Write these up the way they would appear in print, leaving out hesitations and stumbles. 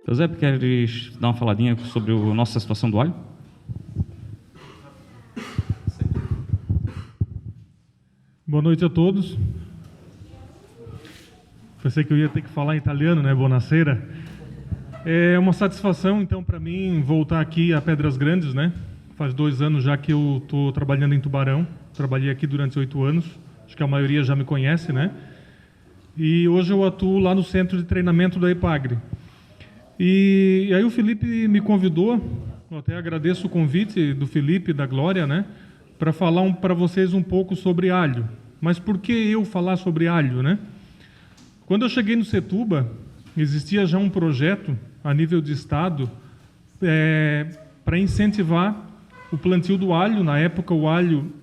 Eusébio, queres dar uma faladinha sobre a nossa situação do alho? Boa noite a todos. Pensei que eu ia ter que falar em italiano, né? Buonasera. É uma satisfação, então, para mim, voltar aqui a Pedras Grandes, né? Faz 2 anos já que eu estou trabalhando em Tubarão. Trabalhei aqui durante 8 anos. Acho que a maioria já me conhece, né? E hoje eu atuo lá no centro de treinamento da EPAGRE. E aí o Felipe me convidou, eu até agradeço o convite do Felipe e da Glória, né? Para falar para vocês um pouco sobre alho. Mas por que eu falar sobre alho, né? Quando eu cheguei no Setúbal, existia já um projeto a nível de estado para incentivar o plantio do alho. Na época o alho,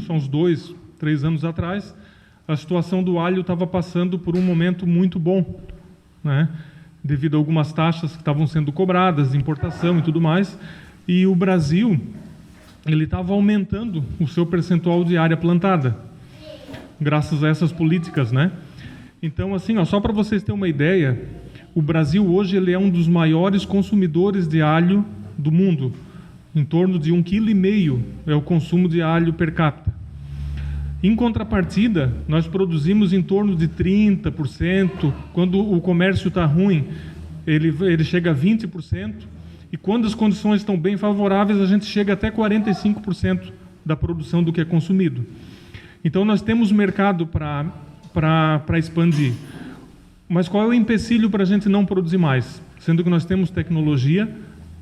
são uns 2, 3 anos atrás, a situação do alho estava passando por um momento muito bom, né? Devido a algumas taxas que estavam sendo cobradas, importação e tudo mais, e o Brasil ele estava aumentando o seu percentual de área plantada, graças a essas políticas, né? Então, assim, só para vocês terem uma ideia, o Brasil hoje ele é um dos maiores consumidores de alho do mundo. Em torno de 1,5 kg é o consumo de alho per capita. Em contrapartida, nós produzimos em torno de 30%. Quando o comércio está ruim, ele chega a 20%. E quando as condições estão bem favoráveis, a gente chega até 45% da produção do que é consumido. Então, nós temos mercado para expandir. Mas qual é o empecilho para a gente não produzir mais? Sendo que nós temos tecnologia,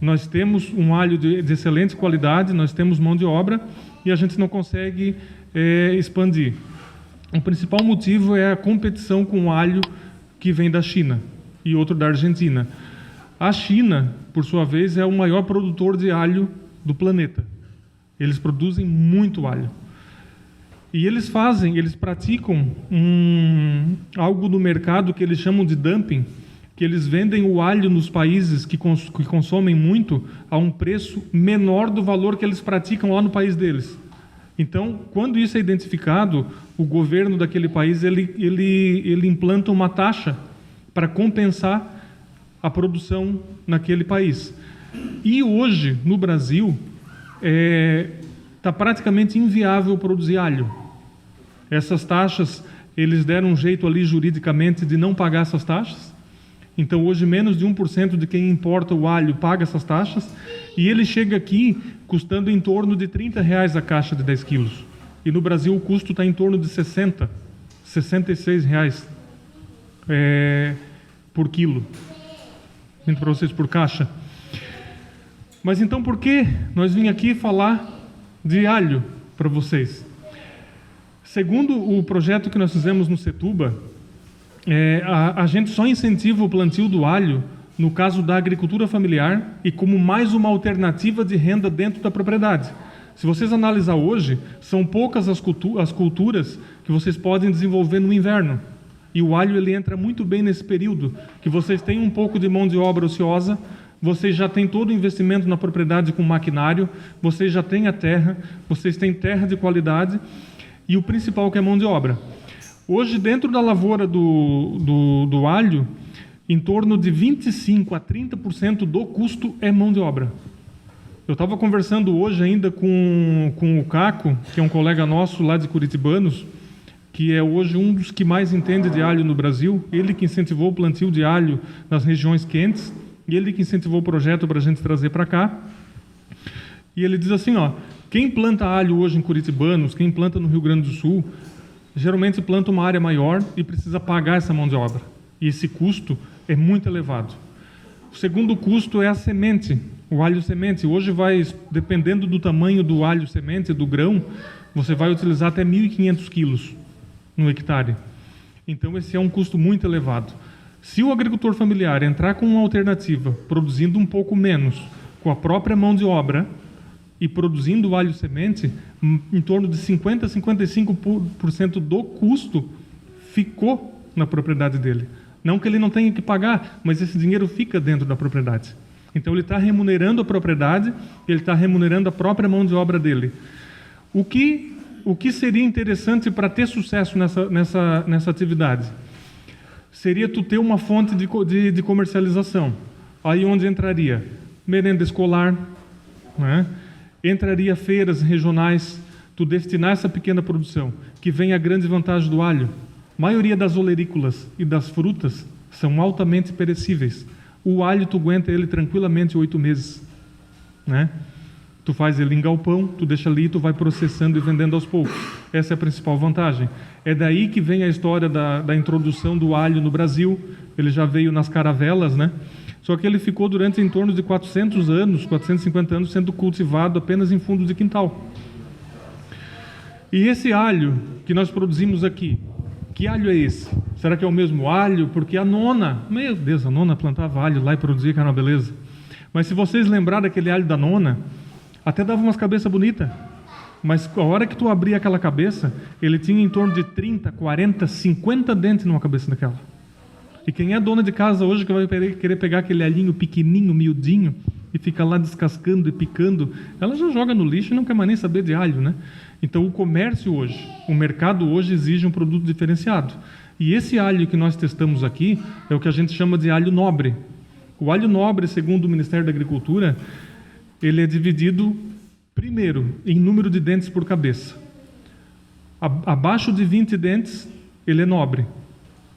nós temos um alho de excelente qualidade, nós temos mão de obra e a gente não consegue expandir. O principal motivo é a competição com o alho que vem da China e outro da Argentina. A China, por sua vez, é o maior produtor de alho do planeta. Eles produzem muito alho. E eles praticam algo no mercado que eles chamam de dumping, que eles vendem o alho nos países que consomem muito a um preço menor do valor que eles praticam lá no país deles. Então, quando isso é identificado, o governo daquele país ele implanta uma taxa para compensar a produção naquele país. E hoje, no Brasil, está praticamente inviável produzir alho. Essas taxas, eles deram um jeito ali juridicamente de não pagar essas taxas. Então, hoje, menos de 1% de quem importa o alho paga essas taxas. E ele chega aqui custando em torno de R$30 a caixa de 10 quilos. E no Brasil o custo está em torno de R$60, R$66 por quilo. Para vocês por caixa. Mas então por que nós vim aqui falar de alho para vocês? Segundo o projeto que nós fizemos no Setúbal, a gente só incentiva o plantio do alho no caso da agricultura familiar e como mais uma alternativa de renda dentro da propriedade. Se vocês analisar hoje, são poucas as culturas que vocês podem desenvolver no inverno. E o alho ele entra muito bem nesse período, que vocês têm um pouco de mão de obra ociosa, vocês já têm todo o investimento na propriedade com maquinário, vocês já têm a terra, vocês têm terra de qualidade e o principal que é mão de obra. Hoje, dentro da lavoura do alho, em torno de 25% a 30% do custo é mão de obra. Eu estava conversando hoje ainda com o Caco, que é um colega nosso lá de Curitibanos, que é hoje um dos que mais entende de alho no Brasil, ele que incentivou o plantio de alho nas regiões quentes, e ele que incentivou o projeto para a gente trazer para cá. E ele diz assim, quem planta alho hoje em Curitibanos, quem planta no Rio Grande do Sul, geralmente planta uma área maior e precisa pagar essa mão de obra. E esse custo é muito elevado. O segundo custo é a semente, o alho semente. Hoje dependendo do tamanho do alho semente, do grão, você vai utilizar até 1.500 quilos no hectare. Então esse é um custo muito elevado. Se o agricultor familiar entrar com uma alternativa, produzindo um pouco menos, com a própria mão de obra, e produzindo o alho semente, em torno de 50% a 55% do custo ficou na propriedade dele. Não que ele não tenha que pagar, mas esse dinheiro fica dentro da propriedade. Então ele está remunerando a propriedade, ele está remunerando a própria mão de obra dele. O que seria interessante para ter sucesso nessa atividade? Seria tu ter uma fonte de comercialização. Aí onde entraria? Merenda escolar, né? Entraria feiras regionais, tu destinar essa pequena produção, que vem a grande vantagem do alho. A maioria das olerícolas e das frutas são altamente perecíveis. O alho tu aguenta ele tranquilamente 8 meses, né? Tu faz ele em galpão, tu deixa ali, tu vai processando e vendendo aos poucos. Essa é a principal vantagem. É daí que vem a história da introdução do alho no Brasil. Ele já veio nas caravelas, né? Só que ele ficou durante em torno de 400 anos, 450 anos, sendo cultivado apenas em fundos de quintal. E esse alho que nós produzimos aqui, que alho é esse? Será que é o mesmo alho? Porque a nona, meu Deus, a nona plantava alho lá e produzia, que era uma beleza. Mas se vocês lembrarem daquele alho da nona, até dava umas cabeças bonitas. Mas a hora que tu abria aquela cabeça, ele tinha em torno de 30, 40, 50 dentes numa cabeça daquela. E quem é dona de casa hoje que vai querer pegar aquele alhinho pequenininho, miudinho, e fica lá descascando e picando, ela já joga no lixo e não quer mais nem saber de alho, né? Então o comércio hoje, o mercado hoje exige um produto diferenciado. E esse alho que nós testamos aqui é o que a gente chama de alho nobre. O alho nobre, segundo o Ministério da Agricultura, ele é dividido, primeiro, em número de dentes por cabeça. Abaixo de 20 dentes, ele é nobre,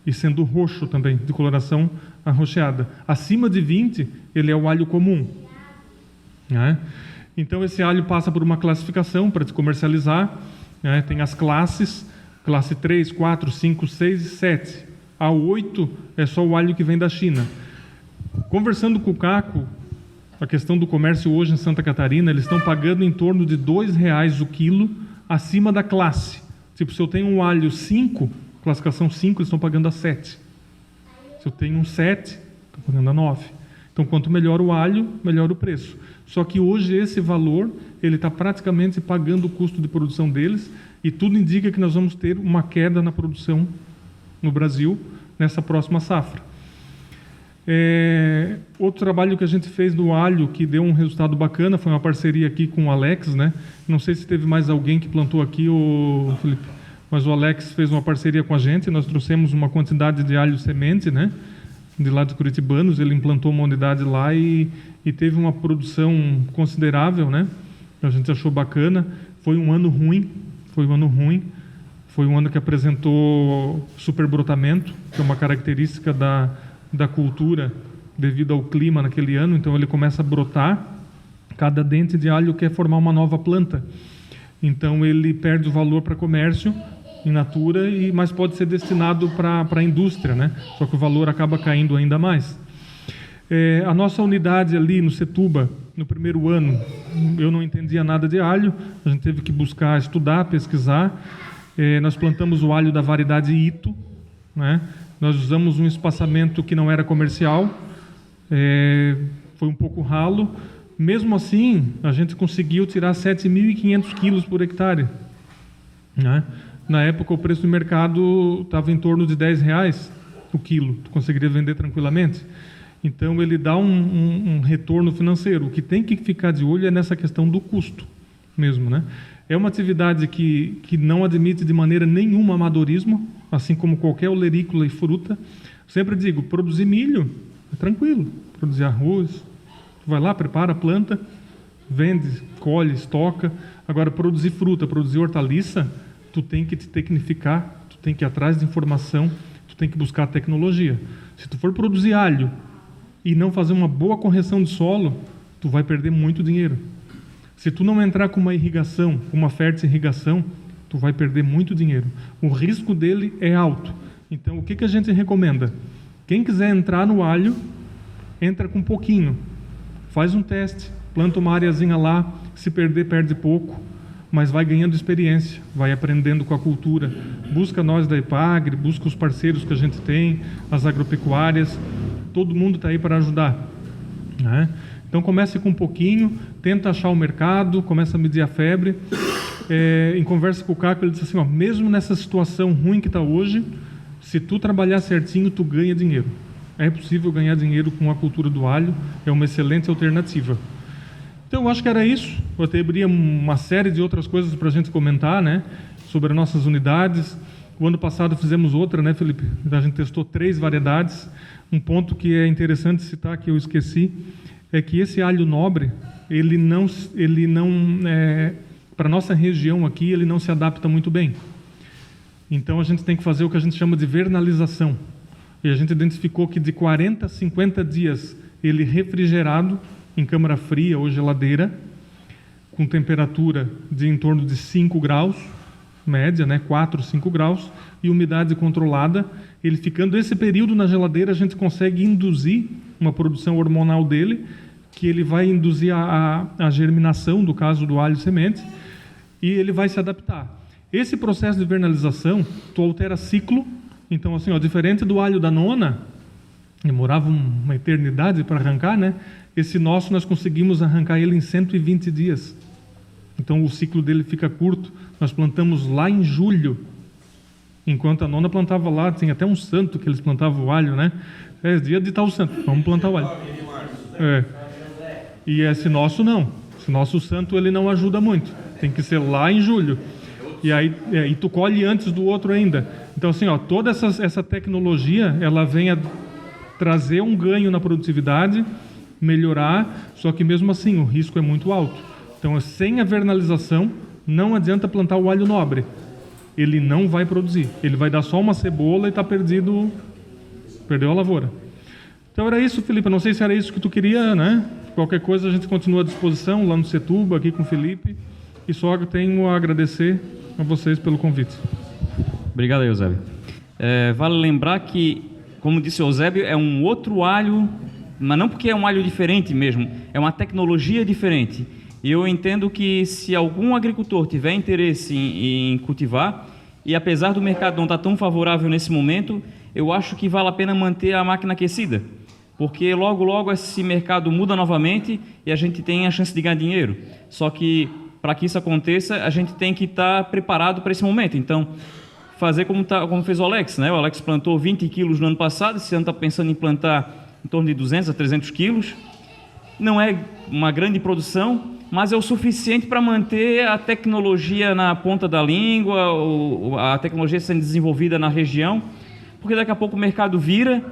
e sendo roxo também, de coloração arroxeada. Acima de 20, ele é o alho comum, né? Então, esse alho passa por uma classificação para se comercializar, né? Tem as classes, classe 3, 4, 5, 6 e 7. A 8 é só o alho que vem da China. Conversando com o Caco, a questão do comércio hoje em Santa Catarina, eles estão pagando em torno de R$2 o quilo acima da classe. Tipo, se eu tenho um alho 5, classificação 5, eles estão pagando a 7. Se eu tenho um 7, estão pagando a 9. Então, quanto melhor o alho, melhor o preço. Só que hoje esse valor, ele está praticamente pagando o custo de produção deles, e tudo indica que nós vamos ter uma queda na produção no Brasil nessa próxima safra. Outro trabalho que a gente fez do alho, que deu um resultado bacana, foi uma parceria aqui com o Alex, né? Não sei se teve mais alguém que plantou aqui, Felipe, mas o Alex fez uma parceria com a gente, nós trouxemos uma quantidade de alho semente, né? De lá de Curitibanos, ele implantou uma unidade lá e teve uma produção considerável, né? A gente achou bacana. Foi um ano ruim, foi um ano que apresentou superbrotamento, que é uma característica da cultura devido ao clima naquele ano. Então ele começa a brotar, cada dente de alho quer formar uma nova planta, então ele perde o valor para comércio in natura, mas pode ser destinado para a indústria, né? Só que o valor acaba caindo ainda mais. A nossa unidade ali no Setúbal, no primeiro ano, eu não entendia nada de alho, a gente teve que buscar, estudar, pesquisar. Nós plantamos o alho da variedade Ito, né? Nós usamos um espaçamento que não era comercial, foi um pouco ralo. Mesmo assim, a gente conseguiu tirar 7.500 quilos por hectare, né? Na época, o preço do mercado estava em torno de R$10 o quilo, tu conseguiria vender tranquilamente. Então, ele dá um retorno financeiro. O que tem que ficar de olho é nessa questão do custo mesmo, né? É uma atividade que não admite de maneira nenhuma amadorismo, assim como qualquer olerícola e fruta. Sempre digo, produzir milho é tranquilo, produzir arroz, tu vai lá, prepara a planta, vende, colhe, estoca. Agora, produzir fruta, produzir hortaliça, tu tem que te tecnificar, tu tem que ir atrás de informação, tu tem que buscar tecnologia. Se tu for produzir alho e não fazer uma boa correção de solo, tu vai perder muito dinheiro. Se tu não entrar com uma irrigação, uma fértil irrigação, tu vai perder muito dinheiro. O risco dele é alto. Então, o que a gente recomenda? Quem quiser entrar no alho, entra com pouquinho. Faz um teste, planta uma areazinha lá, se perder, perde pouco, mas vai ganhando experiência, vai aprendendo com a cultura. Busca nós da Epagre, busca os parceiros que a gente tem, as agropecuárias, todo mundo está aí para ajudar, né? Então comece com um pouquinho, tenta achar o mercado, começa a medir a febre. Em conversa com o Caco, ele disse assim, mesmo nessa situação ruim que está hoje, se tu trabalhar certinho, tu ganha dinheiro. É possível ganhar dinheiro com a cultura do alho, é uma excelente alternativa. Então, eu acho que era isso. Eu teria uma série de outras coisas para a gente comentar, né? Sobre as nossas unidades. O ano passado fizemos outra, né, Felipe? A gente testou 3 variedades. Um ponto que é interessante citar, que eu esqueci, é que esse alho nobre, ele não para a nossa região aqui, ele não se adapta muito bem. Então, a gente tem que fazer o que a gente chama de vernalização. E a gente identificou que de 40 a 50 dias, ele refrigerado, em câmara fria ou geladeira, com temperatura de em torno de 5 graus, média, né, 4, 5 graus, e umidade controlada, ele ficando esse período na geladeira, a gente consegue induzir uma produção hormonal dele, que ele vai induzir a germinação, do caso do alho semente, e ele vai se adaptar. Esse processo de vernalização, tu altera ciclo, então assim, diferente do alho da nona, demorava uma eternidade para arrancar, né? Esse nosso nós conseguimos arrancar ele em 120 dias. Então o ciclo dele fica curto. Nós plantamos lá em julho, enquanto a nona plantava lá, tinha até um santo que eles plantavam o alho, né? É dia de tal santo, vamos plantar o alho. E esse nosso não. Esse nosso santo ele não ajuda muito. Tem que ser lá em julho. E aí e tu colhe antes do outro ainda. Então assim, toda essa tecnologia, ela vem a trazer um ganho na produtividade, melhorar, só que mesmo assim o risco é muito alto. Então, sem a vernalização, não adianta plantar o alho nobre. Ele não vai produzir. Ele vai dar só uma cebola e está perdido, perdeu a lavoura. Então era isso, Felipe. Não sei se era isso que tu queria, né? Qualquer coisa a gente continua à disposição lá no Setúbal, aqui com o Felipe. E só tenho a agradecer a vocês pelo convite. Obrigado, Eusébio. Vale lembrar que, como disse o Eusébio, é um outro alho, mas não porque é um alho diferente mesmo, é uma tecnologia diferente. E eu entendo que se algum agricultor tiver interesse em cultivar, e apesar do mercado não estar tão favorável nesse momento, eu acho que vale a pena manter a máquina aquecida, porque logo, logo esse mercado muda novamente e a gente tem a chance de ganhar dinheiro. Só que, para que isso aconteça, a gente tem que estar preparado para esse momento. Então, fazer como fez o Alex, né? O Alex plantou 20 quilos no ano passado, esse ano está pensando em plantar em torno de 200 a 300 quilos. Não é uma grande produção, mas é o suficiente para manter a tecnologia na ponta da língua, a tecnologia sendo desenvolvida na região, porque daqui a pouco o mercado vira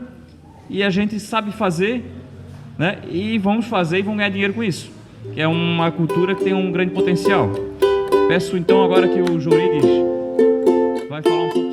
e a gente sabe fazer, né? E vamos fazer e vamos ganhar dinheiro com isso, que é uma cultura que tem um grande potencial. Peço então agora que o Jourides vai falar um pouco.